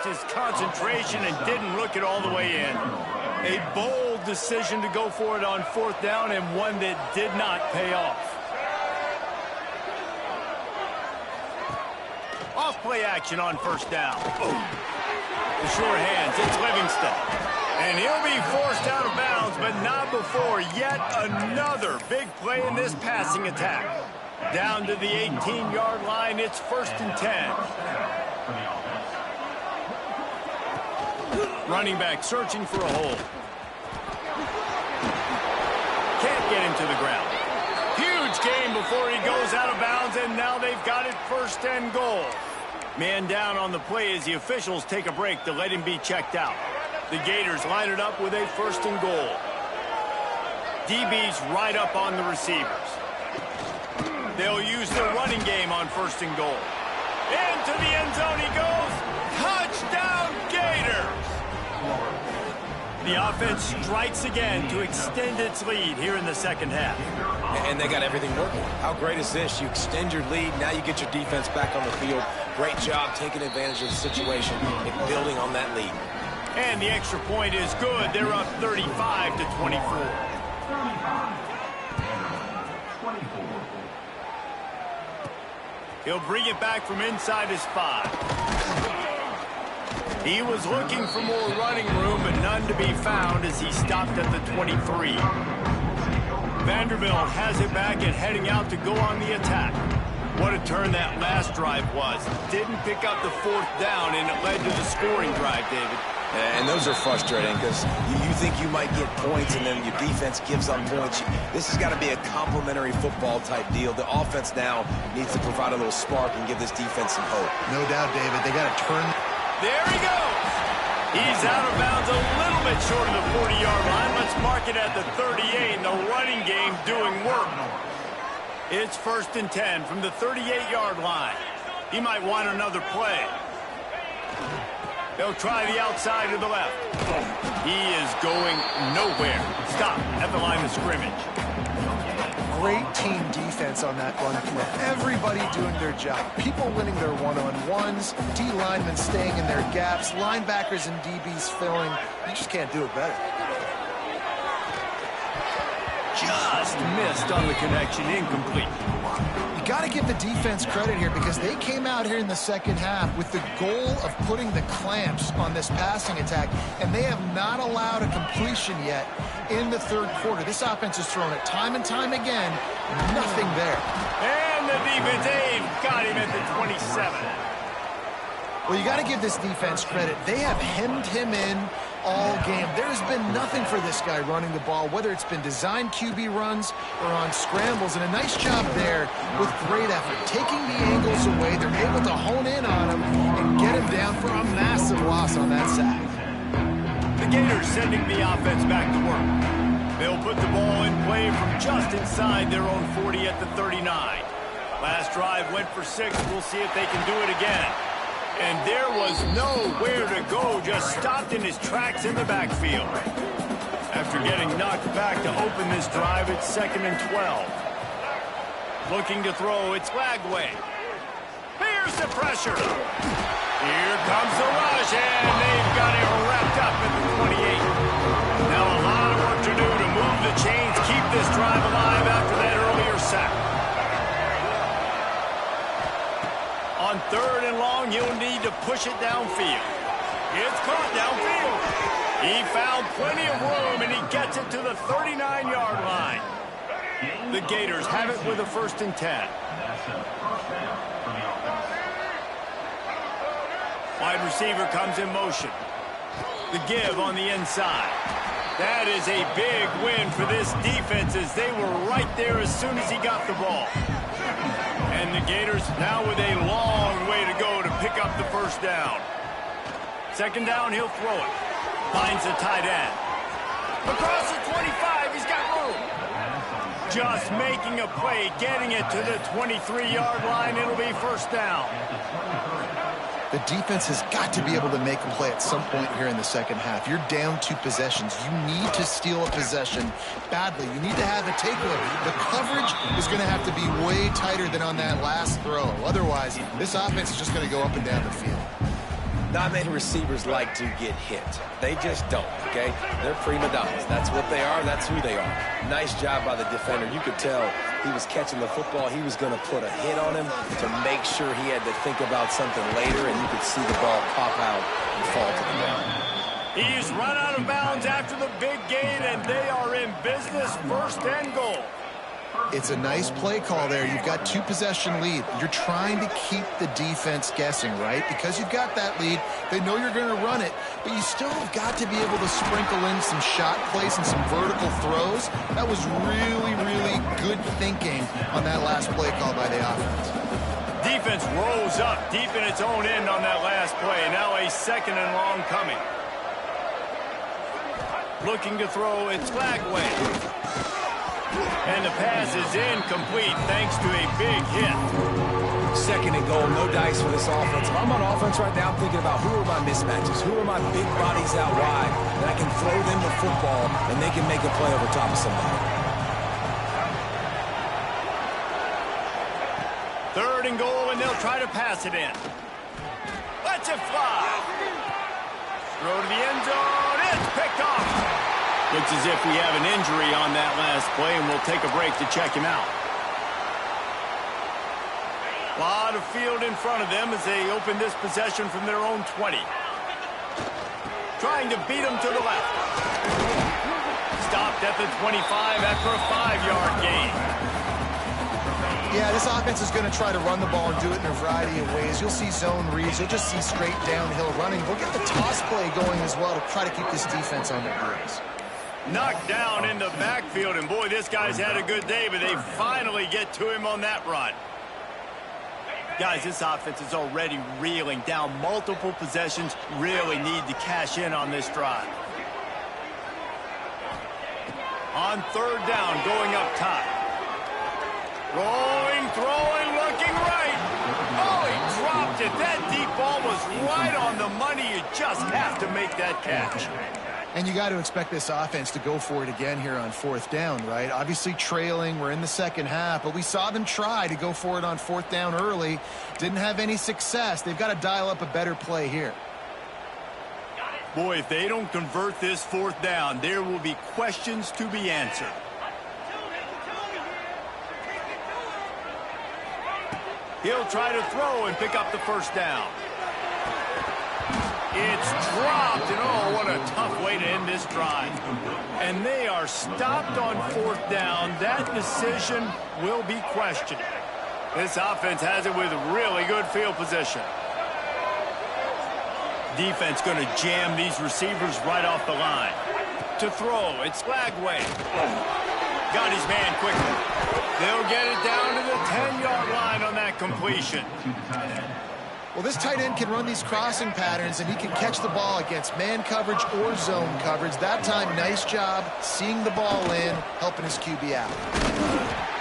Speaker 1: His concentration and didn't look it all the way in. A bold decision to go for it on fourth down, and one that did not pay off. Off-play action on first down. The sure hands, it's Livingston. And he'll be forced out of bounds, but not before yet another big play in this passing attack. Down to the 18-yard line, it's 1st and 10. Running back searching for a hole. Can't get him to the ground. Huge gain before he goes out of bounds, and now they've got it 1st and goal. Man down on the play as the officials take a break to let him be checked out. The Gators line it up with a 1st and goal. DB's right up on the receivers. They'll use the running game on 1st and goal. Into the end zone he goes. Touchdown, Gators! The offense strikes again to extend its lead here in the second half.
Speaker 3: And they got everything working. How great is this? You extend your lead, now you get your defense back on the field. Great job taking advantage of the situation and building on that lead.
Speaker 1: And the extra point is good. They're up 35 to 24. He'll bring it back from inside his 5. He was looking for more running room, but none to be found as he stopped at the 23. Vanderbilt has it back and heading out to go on the attack. What a turn that last drive was. Didn't pick up the 4th down, and it led to the scoring drive, David.
Speaker 3: And those are frustrating because you think you might get points and then your defense gives up points. This has got to be a complementary football type deal. The offense now needs to provide a little spark and give this defense some hope.
Speaker 2: No doubt, David. They got to turn.
Speaker 1: There he goes. He's out of bounds a little bit short of the 40-yard line. Let's mark it at the 38, and the running game doing work. It's 1st and 10 from the 38-yard line. He might want another play. They'll try the outside to the left. He is going nowhere. Stop at the line of scrimmage.
Speaker 2: Great team defense on that run play. Everybody doing their job. People winning their one-on-ones, D linemen staying in their gaps, linebackers and DBs filling. You just can't do it better.
Speaker 1: Just missed on the connection, incomplete.
Speaker 2: You got to give the defense credit here because they came out here in the second half with the goal of putting the clamps on this passing attack, and they have not allowed a completion yet in the 3rd quarter. This offense has thrown it time and time again. Nothing there.
Speaker 1: And the defense aid got him at the 27.
Speaker 2: Well, you got to give this defense credit. They have hemmed him in all game. There's been nothing for this guy running the ball, whether it's been designed QB runs or on scrambles, and a nice job there with great effort. Taking the angles away, they're able to hone in on him and get him down for a massive loss on that sack.
Speaker 1: The Gators sending the offense back to work. They'll put the ball in play from just inside their own 40 at the 39. Last drive went for 6. We'll see if they can do it again. And there was nowhere to go, just stopped in his tracks in the backfield. After getting knocked back to open this drive, it's 2nd and 12. Looking to throw, it's Lagway. Here's the pressure. Here comes the rush, and they've got it wrapped up at the 28. Now a lot of work to do to move the chains, keep this drive alive after that earlier sack. On 3rd and long, you'll need to push it downfield. It's caught downfield. He found plenty of room, and he gets it to the 39-yard line. The Gators have it with a 1st and 10. Wide receiver comes in motion. The give on the inside. That is a big win for this defense as they were right there as soon as he got the ball. And the Gators now with a long way to go to pick up the 1st down. 2nd down, he'll throw it. Finds the tight end. Across the 25, he's got room. Just making a play, getting it to the 23-yard line. It'll be 1st down.
Speaker 2: The defense has got to be able to make a play at some point here in the 2nd half. You're down 2 possessions. You need to steal a possession badly. You need to have a takeaway. The coverage is going to have to be way tighter than on that last throw. Otherwise, this offense is just going to go up and down the field.
Speaker 3: Not many receivers like to get hit. They just don't, okay? They're prima donnas. That's what they are. That's who they are. Nice job by the defender. You could tell he was catching the football. He was going to put a hit on him to make sure he had to think about something later, and you could see the ball pop out and fall to the ground.
Speaker 1: He's run out of bounds after the big gain, and they are in business. 1st and goal.
Speaker 2: It's a nice play call there. You've got 2 possession lead. You're trying to keep the defense guessing, right? Because you've got that lead, they know you're going to run it, but you still have got to be able to sprinkle in some shot plays and some vertical throws. That was really, really good thinking on that last play call by the offense.
Speaker 1: Defense rose up deep in its own end on that last play. Now a 2nd and long coming. Looking to throw, it's Lagway. And the pass is incomplete thanks to a big hit.
Speaker 3: 2nd and goal, no dice for this offense. If I'm on offense right now, I'm thinking about who are my mismatches, who are my big bodies out wide that I can throw them the football and they can make a play over top of somebody.
Speaker 1: 3rd and goal, and they'll try to pass it in. Let's it fly. Throw to the end zone. It's picked off. Looks as if we have an injury on that last play, and we'll take a break to check him out. A lot of field in front of them as they open this possession from their own 20. Trying to beat them to the left. Stopped at the 25 after a 5-yard gain.
Speaker 2: Yeah, this offense is going to try to run the ball and do it in a variety of ways. You'll see zone reads. You'll just see straight downhill running. We'll get the toss play going as well to try to keep this defense on their heels.
Speaker 1: Knocked down in the backfield, and boy, this guy's had a good day, but they finally get to him on that run. Guys, this offense is already reeling down multiple possessions. Really need to cash in on this drive. On 3rd down, going up top. Rolling, throwing, looking right. Oh, he dropped it. That deep ball was right on the money. You just have to make that catch.
Speaker 2: And you got to expect this offense to go for it again here on 4th down, right? Obviously trailing, we're in the 2nd half, but we saw them try to go for it on 4th down early. Didn't have any success. They've got to dial up a better play here.
Speaker 1: Boy, if they don't convert this 4th down, there will be questions to be answered. He'll try to throw and pick up the 1st down. It's dropped, and oh, what a tough way to end this drive. And they are stopped on 4th down. That decision will be questioned. This offense has it with really good field position. Defense going to jam these receivers right off the line. To throw, it's Lagway. Got his man quickly. They'll get it down to the 10-yard line on that completion.
Speaker 2: Well, this tight end can run these crossing patterns, and he can catch the ball against man coverage or zone coverage. That time, nice job seeing the ball in, helping his QB out.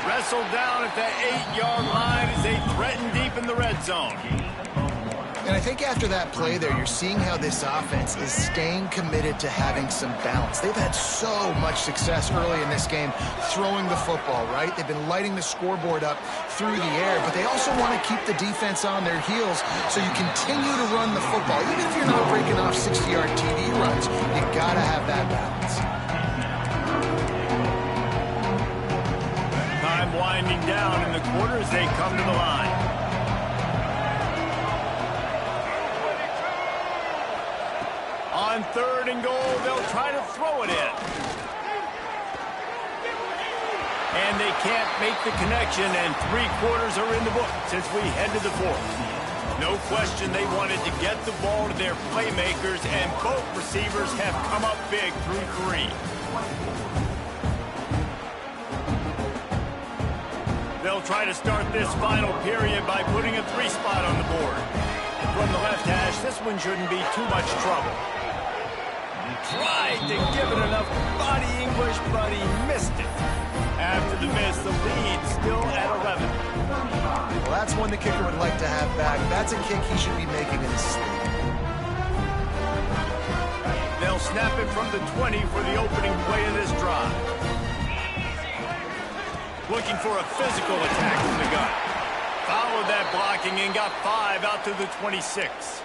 Speaker 1: Wrestled down at that 8-yard line as they threaten deep in the red zone.
Speaker 2: And I think after that play there, you're seeing how this offense is staying committed to having some balance. They've had so much success early in this game throwing the football, right? They've been lighting the scoreboard up through the air, but they also want to keep the defense on their heels, so you continue to run the football. Even if you're not breaking off 60-yard TD runs, you got to have that balance.
Speaker 1: Time winding down in the quarter as they come to the line. 2 On 3rd and goal, they'll try to throw it in. And they can't make the connection, and 3 quarters are in the book since we head to the 4th. No question they wanted to get the ball to their playmakers, and both receivers have come up big through 3. They'll try to start this final period by putting a 3 spot on the board. From the left hash, this one shouldn't be too much trouble. Tried to give it enough body English, but he missed it. After the miss, the lead still at 11.
Speaker 2: Well, that's one the kicker would like to have back. That's a kick he should be making in his sleep.
Speaker 1: They'll snap it from the 20 for the opening play of this drive. Looking for a physical attack from the gun. Followed that blocking and got 5 out to the 26.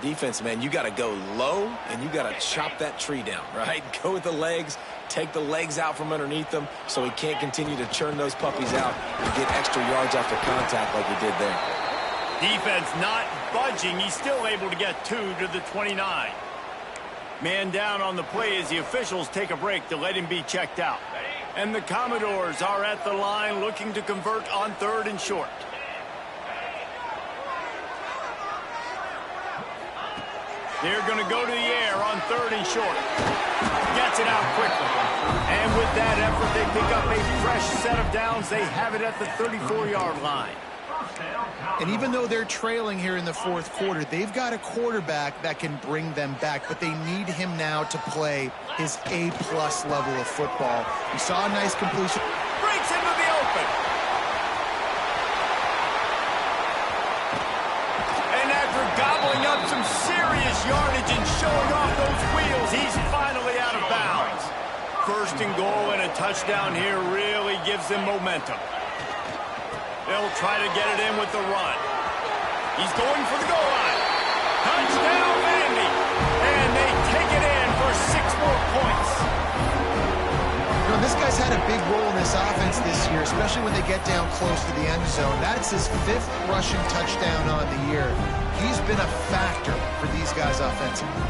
Speaker 3: Defense, man, you got to go low, and you got to chop that tree down, right? Go with the legs, take the legs out from underneath them so he can't continue to churn those puppies out and get extra yards after contact like he did there.
Speaker 1: Defense not budging. He's still able to get 2 to the 29. Man down on the play as the officials take a break to let him be checked out. And the Commodores are at the line looking to convert on 3rd and short. They're going to go to the air on 3rd and short. Gets it out quickly. And with that effort, they pick up a fresh set of downs. They have it at the 34-yard line.
Speaker 2: And even though they're trailing here in the 4th quarter, they've got a quarterback that can bring them back, but they need him now to play his A-plus level of football. We saw a nice completion.
Speaker 1: Breaks into the open. And after gobbling up some serious yardage and showing off those wheels, he's finally out of bounds. 1st and goal and a touchdown here really gives them momentum. They'll try to get it in with the run. He's going for the goal line. Touchdown, Vandy. And they take it in for 6 more points.
Speaker 2: You know, this guy's had a big role in this offense this year, especially when they get down close to the end zone. That's his 5th rushing touchdown on the year. He's been a factor for these guys offensively.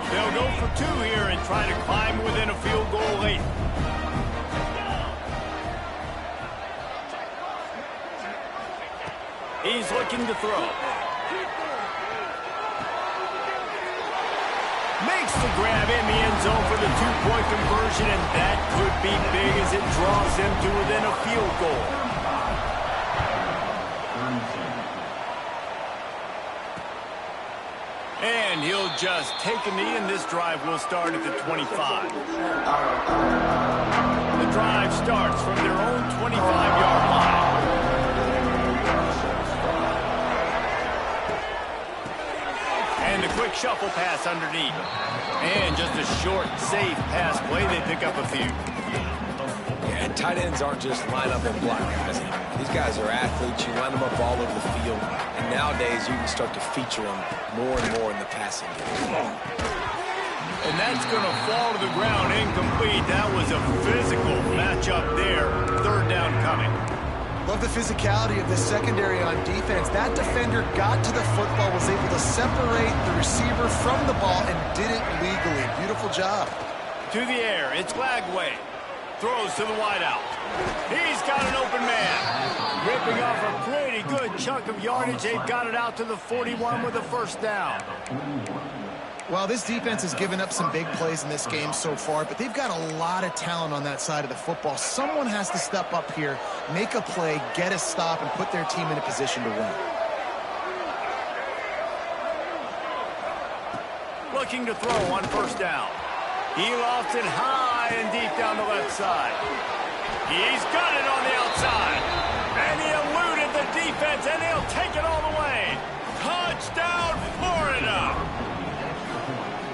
Speaker 1: They'll go for 2 here and try to climb within a field goal late. He's looking to throw. Makes the grab in the end zone for the 2-point conversion, and that could be big as it draws them to within a field goal. And he'll just take a knee, and this drive will start at the 25. The drive starts from their own 25-yard line. And a quick shuffle pass underneath. And just a short, safe pass play. They pick up a few.
Speaker 3: Yeah, and tight ends aren't just line up and block guys. These guys are athletes. You line them up all over the field. And nowadays, you can start to feature them more and more in the passing game.
Speaker 1: And that's going to fall to the ground incomplete. That was a physical matchup there. 3rd down coming.
Speaker 2: Love the physicality of the secondary on defense. That defender got to the football, was able to separate the receiver from the ball, and did it legally. Beautiful job.
Speaker 1: To the air, it's Lagway. Throws to the wideout. He's got an open man. Ripping off a pretty good chunk of yardage. They've got it out to the 41 with a 1st down.
Speaker 2: Well, this defense has given up some big plays in this game so far, but they've got a lot of talent on that side of the football. Someone has to step up here, make a play, get a stop, and put their team in a position to win.
Speaker 1: Looking to throw on 1st down. He lofts it high and deep down the left side. He's got it on the outside. And he eluded the defense, and he'll take it all the way. Touchdown, Florida!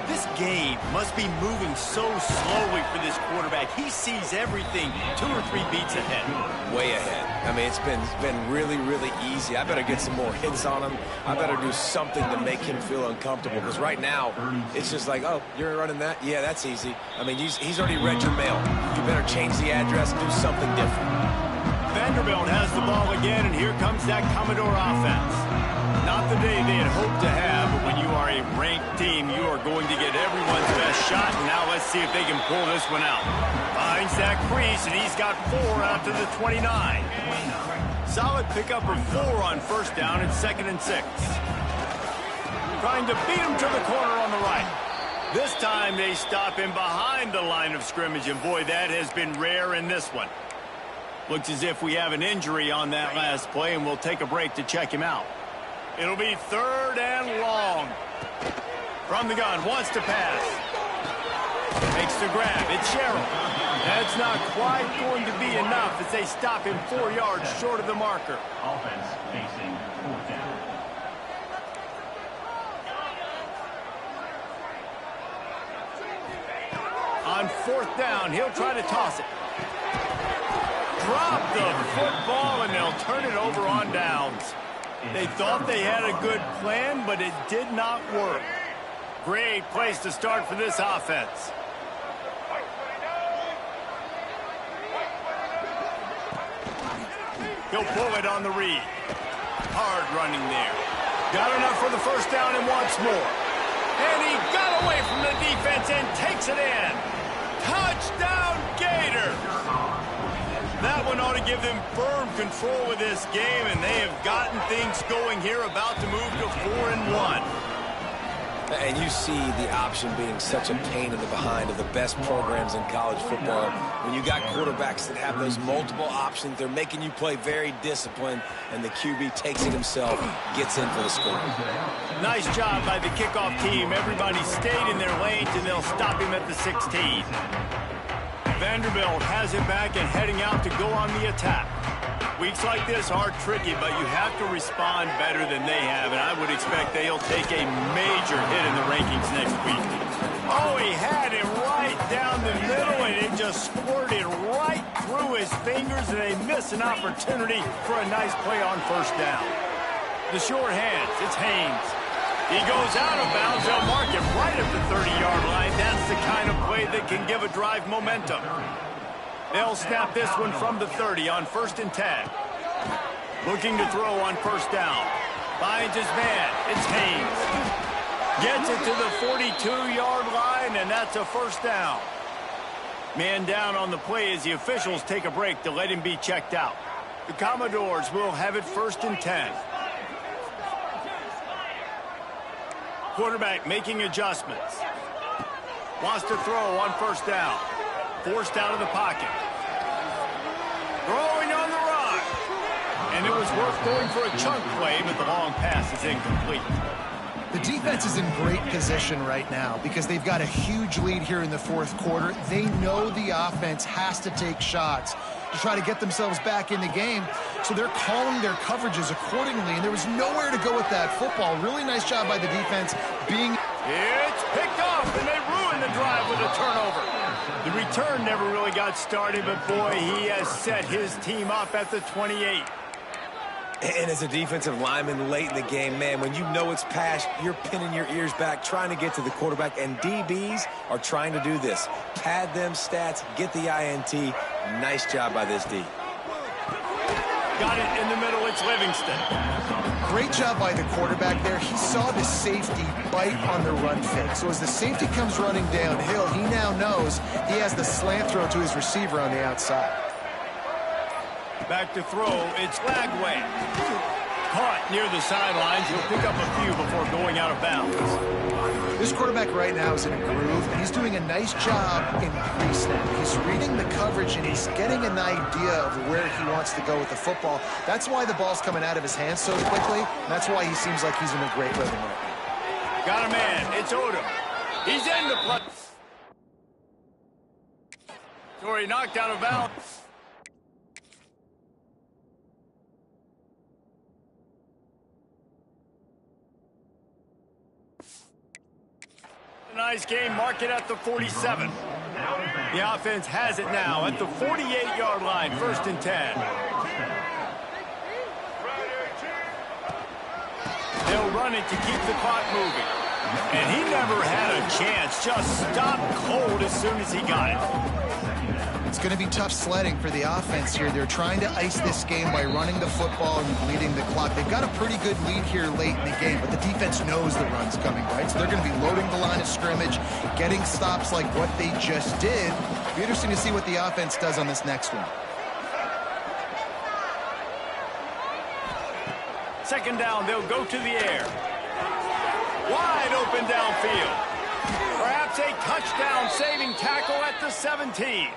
Speaker 1: This game must be moving so slowly for this quarterback. He sees everything 2 or 3 beats ahead.
Speaker 3: Way ahead. I mean, it's been really, really easy. I better get some more hits on him. I better do something to make him feel uncomfortable, because right now, it's just like, oh, you're running that? Yeah, that's easy. I mean, he's already read your mail. You better change the address and do something different.
Speaker 1: Vanderbilt has the ball again, and here comes that Commodore offense. Not the day they had hoped to have, but when you are a ranked team, you are going to get everyone's best shot. And now let's see if they can pull this one out. Finds that crease, and he's got 4 out to the 29. Solid pickup of 4 on first down and 2nd and 6. Trying to beat him to the corner on the right. This time they stop him behind the line of scrimmage, and boy, that has been rare in this one. Looks as if we have an injury on that last play, and we'll take a break to check him out. It'll be 3rd and long. From the gun, wants to pass. Makes the grab. It's Sherrill. That's not quite going to be enough as they stop him 4 yards short of the marker.
Speaker 5: Offense facing 4th down.
Speaker 1: On 4th down, he'll try to toss it. Drop the football, and they'll turn it over on downs. They thought they had a good plan, but it did not work. Great place to start for this offense. He'll pull it on the read. Hard running there. Got enough for the first down and wants more. And he got away from the defense and takes it in. Touchdown, Gators! That one ought to give them firm control of this game, and they have gotten things going here, about to move to 4-1.
Speaker 3: And you see the option being such a pain in the behind of the best programs in college football. When you got quarterbacks that have those multiple options, they're making you play very disciplined, and the QB takes it himself, gets in for the score.
Speaker 1: Nice job by the kickoff team. Everybody stayed in their lanes, and they'll stop him at the 16. Vanderbilt has it back and heading out to go on the attack. Weeks like this are tricky, but you have to respond better than they have, and I would expect they'll take a major hit in the rankings next week. Oh, he had it right down the middle, and it just squirted right through his fingers, and they miss an opportunity for a nice play on first down. The short hands, it's Haynes. He goes out of bounds. They'll mark it right at the 30-yard line. That's the kind of play that can give a drive momentum. They'll snap this one from the 30 on 1st and 10. Looking to throw on first down. Finds his man. It's Haynes. Gets it to the 42-yard line, and that's a first down. Man down on the play as the officials take a break to let him be checked out. The Commodores will have it 1st and 10. Quarterback making adjustments. Wants to throw on first down. Forced out of the pocket. Throwing on the run. And it was worth going for a chunk play, but the long pass is incomplete.
Speaker 2: The defense is in great position right now because they've got a huge lead here in the 4th quarter. They know the offense has to take shots to try to get themselves back in the game, so they're calling their coverages accordingly, and there was nowhere to go with that football. Really nice job by the defense being...
Speaker 1: It's picked off, and they ruin the drive with a turnover. The return never really got started, but boy, he has set his team up at the 28.
Speaker 3: And as a defensive lineman late in the game, man, when you know it's pass, you're pinning your ears back, trying to get to the quarterback, and DBs are trying to do this. Pad them stats, get the INT. Nice job by this D.
Speaker 1: Got it in the middle, it's Livingston.
Speaker 2: Great job by the quarterback there. He saw the safety bite on the run fake. So as the safety comes running downhill, he now knows he has the slant throw to his receiver on the outside.
Speaker 1: Back to throw, it's Lagway. Caught near the sidelines. He'll pick up a few before going out of bounds.
Speaker 2: This quarterback right now is in a groove, and he's doing a nice job in pre-snap. He's reading the coverage, and he's getting an idea of where he wants to go with the football. That's why the ball's coming out of his hands so quickly, and that's why he seems like he's in a great rhythm right now.
Speaker 1: Got a man. It's Odom. He's in the play. Torrey knocked out of bounds. Nice game. Mark it at the 47. The offense has it now at the 48-yard line, 1st and 10. They'll run it to keep the clock moving. And he never had a chance. Just stopped cold as soon as he got it.
Speaker 2: It's going to be tough sledding for the offense here. They're trying to ice this game by running the football and bleeding the clock. They've got a pretty good lead here late in the game, but the defense knows the run's coming, right? So they're going to be loading the line of scrimmage, getting stops like what they just did. It'll be interesting to see what the offense does on this next one.
Speaker 1: Second down, they'll go to the air. Wide open downfield. Perhaps a touchdown-saving tackle at the 17.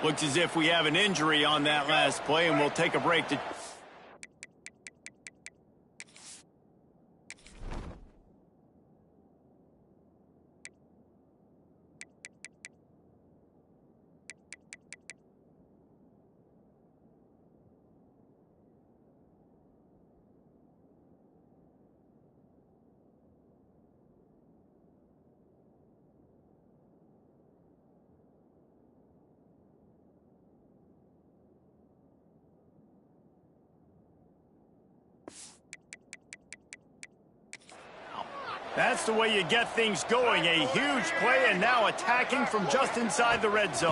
Speaker 1: Looks as if we have an injury on that last play, and we'll take a break to... That's the way you get things going. A huge play, and now attacking from just inside the red zone.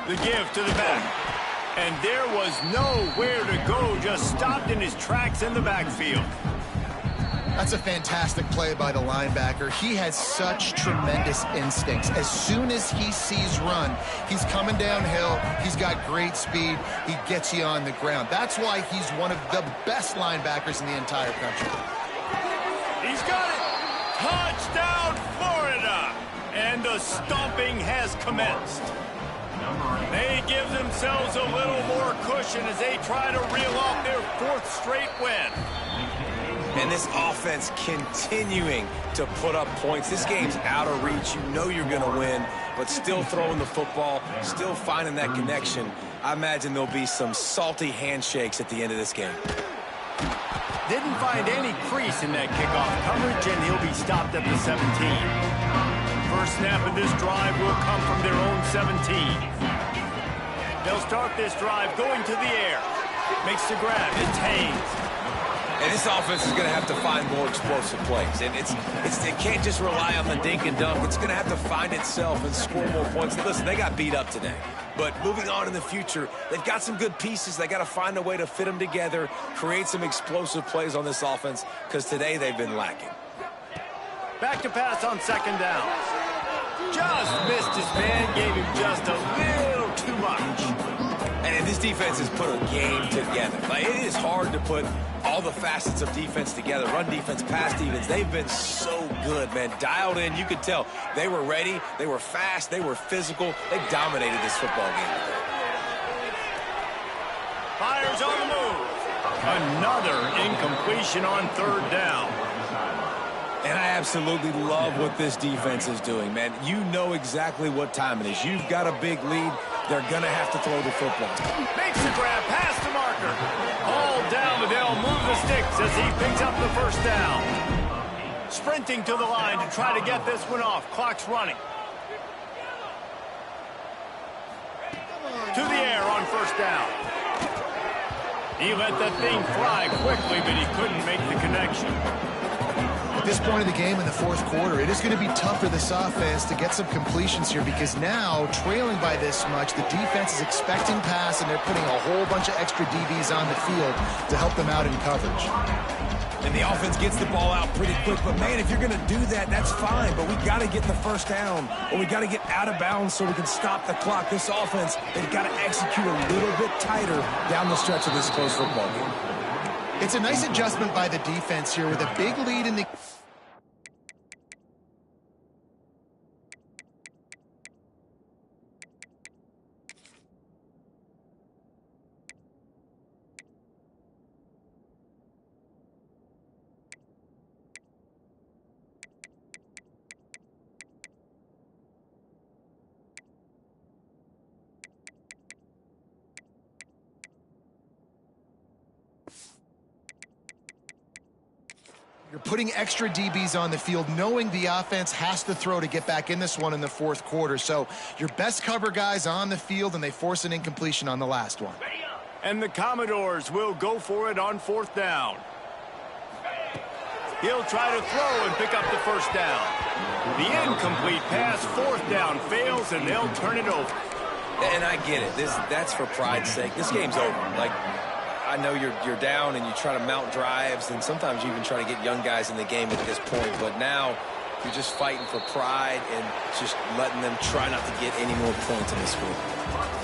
Speaker 1: The give to the back. And there was nowhere to go, just stopped in his tracks in the backfield.
Speaker 2: That's a fantastic play by the linebacker. He has such tremendous instincts. As soon as he sees run, he's coming downhill. He's got great speed. He gets you on the ground. That's why he's one of the best linebackers in the entire country.
Speaker 1: He's got it. Touchdown, Florida! And the stomping has commenced. They give themselves a little more cushion as they try to reel off their fourth straight win.
Speaker 3: And this offense continuing to put up points. This game's out of reach. You know you're going to win, but still throwing the football, still finding that connection. I imagine there'll be some salty handshakes at the end of this game.
Speaker 1: Didn't find any crease in that kickoff coverage, and he'll be stopped at the 17. First snap of this drive will come from their own 17. They'll start this drive going to the air. Makes the grab. It's Haynes.
Speaker 3: And this offense is going to have to find more explosive plays. And it can't just rely on the dink and dunk. It's going to have to find itself and score more points. Listen, they got beat up today. But moving on in the future, they've got some good pieces. They got to find a way to fit them together, create some explosive plays on this offense, because today they've been lacking.
Speaker 1: Back to pass on second down. Just missed his man, gave him just a little too much.
Speaker 3: And this defense has put a game together. Like, it is hard to put all the facets of defense together. Run defense, pass defense. They've been so good, man. Dialed in. You could tell they were ready. They were fast. They were physical. They dominated this football game today.
Speaker 1: Fires on the move. Another incompletion on third down.
Speaker 3: And I absolutely love what this defense is doing, man. You know exactly what time it is. You've got a big lead. They're going to have to throw the football.
Speaker 1: Makes the grab, pass to Marker. All down, but they'll move the sticks as he picks up the first down. Sprinting to the line to try to get this one off. Clock's running. To the air on first down. He let that thing fly quickly, but he couldn't make the connection.
Speaker 2: At this point of the game in the fourth quarter, it is going to be tough for this offense to get some completions here, because now, trailing by this much, the defense is expecting pass, and they're putting a whole bunch of extra DBs on the field to help them out in coverage.
Speaker 3: And the offense gets the ball out pretty quick. But, man, if you're going to do that, that's fine. But we got to get the first down, or we got to get out of bounds so we can stop the clock. This offense, they've got to execute a little bit tighter down the stretch of this close football game.
Speaker 2: It's a nice adjustment by the defense here with a big lead in the... You're putting extra DBs on the field, knowing the offense has to throw to get back in this one in the fourth quarter. So your best cover guys on the field, and they force an incompletion on the last one.
Speaker 1: And the Commodores will go for it on fourth down. He'll try to throw and pick up the first down. The incomplete pass, fourth down, fails, and they'll turn it over.
Speaker 3: And I get it. That's for pride's sake. This game's over. Like, I know you're down and you try to mount drives, and sometimes you even try to get young guys in the game at this point. But now you're just fighting for pride and just letting them try not to get any more points in this score.